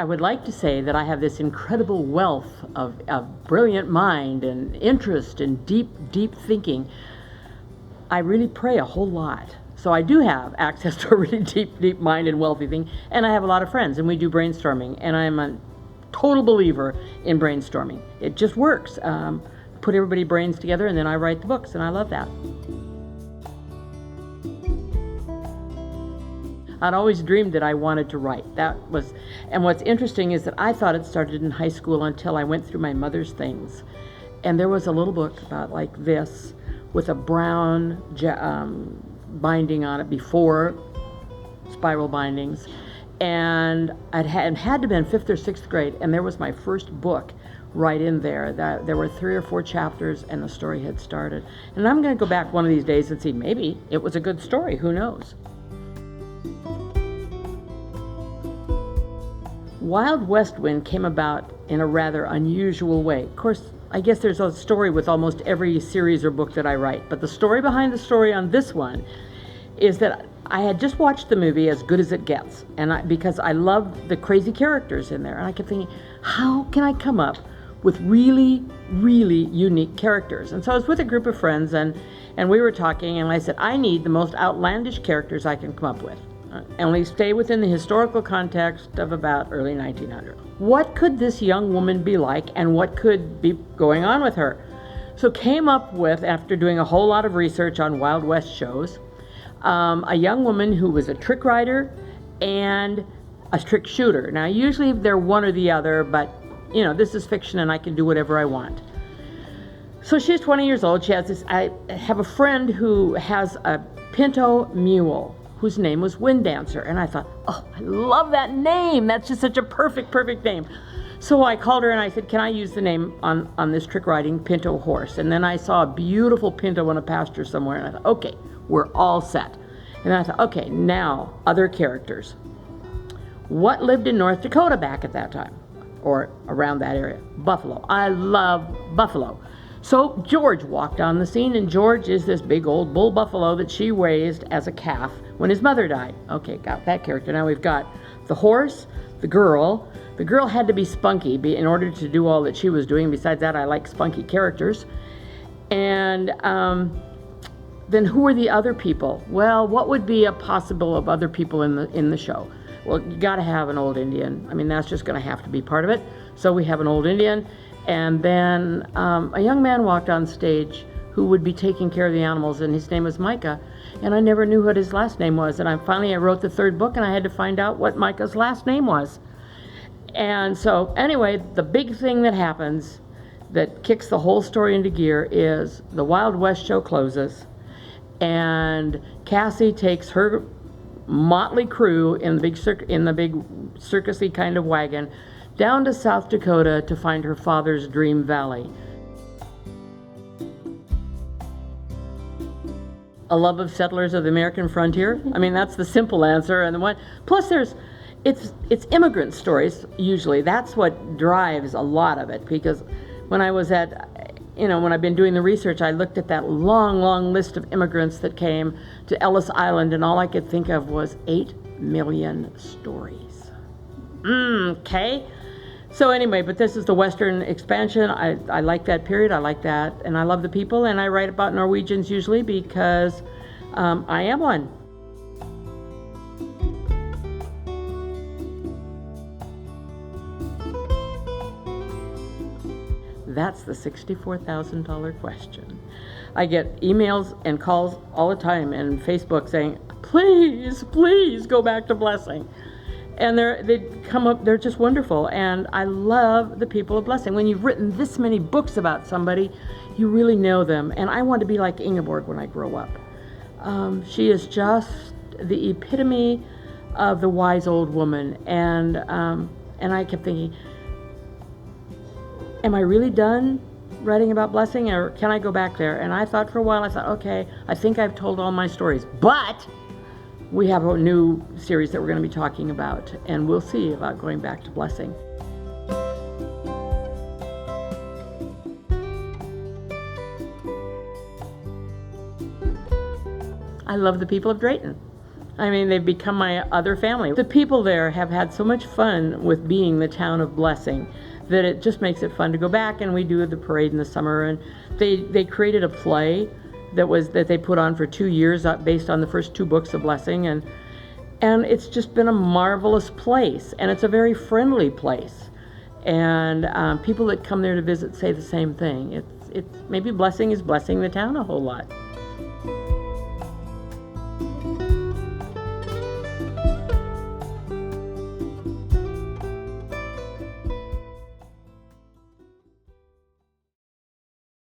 I would like to say that I have this incredible wealth of brilliant mind and interest and deep thinking. I really pray a whole lot. So I do have access to a really deep mind and wealthy thing. And I have a lot of friends, and we do brainstorming. And I'm a total believer in brainstorming. It just works. Put everybody's brains together, and then I write the books, and I love that. I'd always dreamed that I wanted to write. And what's interesting is that I thought it started in high school until I went through my mother's things. And there was a little book about like this with a brown binding on it before spiral bindings. And it had to have been 5th or 6th grade, and there was my first book right in there. There were 3 or 4 chapters, and the story had started. And I'm going to go back one of these days and see, maybe it was a good story, who knows? Wild West Wind came about in a rather unusual way. Of course, I guess there's a story with almost every series or book that I write, but the story behind the story on this one is that I had just watched the movie As Good as It Gets, and because I love the crazy characters in there, and I kept thinking, how can I come up with really unique characters? And so I was with a group of friends, and we were talking, and I said, I need the most outlandish characters I can come up with. And we stay within the historical context of about early 1900. What could this young woman be like, and what could be going on with her? So came up with, after doing a whole lot of research on Wild West shows, a young woman who was a trick writer and a trick shooter. Now, usually they're one or the other, but you know, this is fiction and I can do whatever I want. So she's 20 years old. She has this, I have a friend who has a pinto mule whose name was Wind Dancer. And I thought, oh, I love that name. That's just such a perfect name. So I called her and I said, can I use the name on this trick riding pinto horse? And then I saw a beautiful pinto in a pasture somewhere, and I thought, okay, we're all set. And I thought, okay, now other characters. What lived in North Dakota back at that time, or around that area? Buffalo. I love buffalo. So George walked on the scene, and George is this big old bull buffalo that she raised as a calf when his mother died. Okay, got that character. Now we've got the horse, the girl. The girl had to be spunky in order to do all that she was doing. Besides that, I like spunky characters. And then who are the other people? Well, what would be a possible of other people in the show? Well, you got to have an old Indian. I mean, that's just going to have to be part of it. So we have an old Indian. And then a young man walked on stage who would be taking care of the animals, and his name was Micah. And I never knew what his last name was. And I wrote the 3rd book, and I had to find out what Micah's last name was. And so anyway, the big thing that happens that kicks the whole story into gear is the Wild West show closes, and Cassie takes her motley crew in the big circusy kind of wagon down to South Dakota to find her father's dream valley. A love of settlers of the American frontier? I mean, that's the simple answer. And the one, plus it's immigrant stories usually. That's what drives a lot of it, because when I was when I've been doing the research, I looked at that long list of immigrants that came to Ellis Island, and all I could think of was 8 million stories. Okay. So anyway, but this is the Western expansion. I like that period. I like that, and I love the people, and I write about Norwegians usually because I am one. That's the $64,000 question. I get emails and calls all the time, and Facebook saying, please go back to blessing. And they come up, they're just wonderful. And I love the people of blessing. When you've written this many books about somebody, you really know them. And I want to be like Ingeborg when I grow up. She is just the epitome of the wise old woman. And I kept thinking, am I really done writing about blessing, or can I go back there? And I thought for a while, okay, I think I've told all my stories. But we have a new series that we're going to be talking about, and we'll see about going back to blessing. I love the people of Drayton. I mean, they've become my other family. The people there have had so much fun with being the town of blessing that it just makes it fun to go back. And we do the parade in the summer, and they created a play that they put on for 2 years based on the first 2 books of Blessing, and it's just been a marvelous place, and it's a very friendly place, and people that come there to visit say the same thing. It's maybe Blessing is blessing the town a whole lot.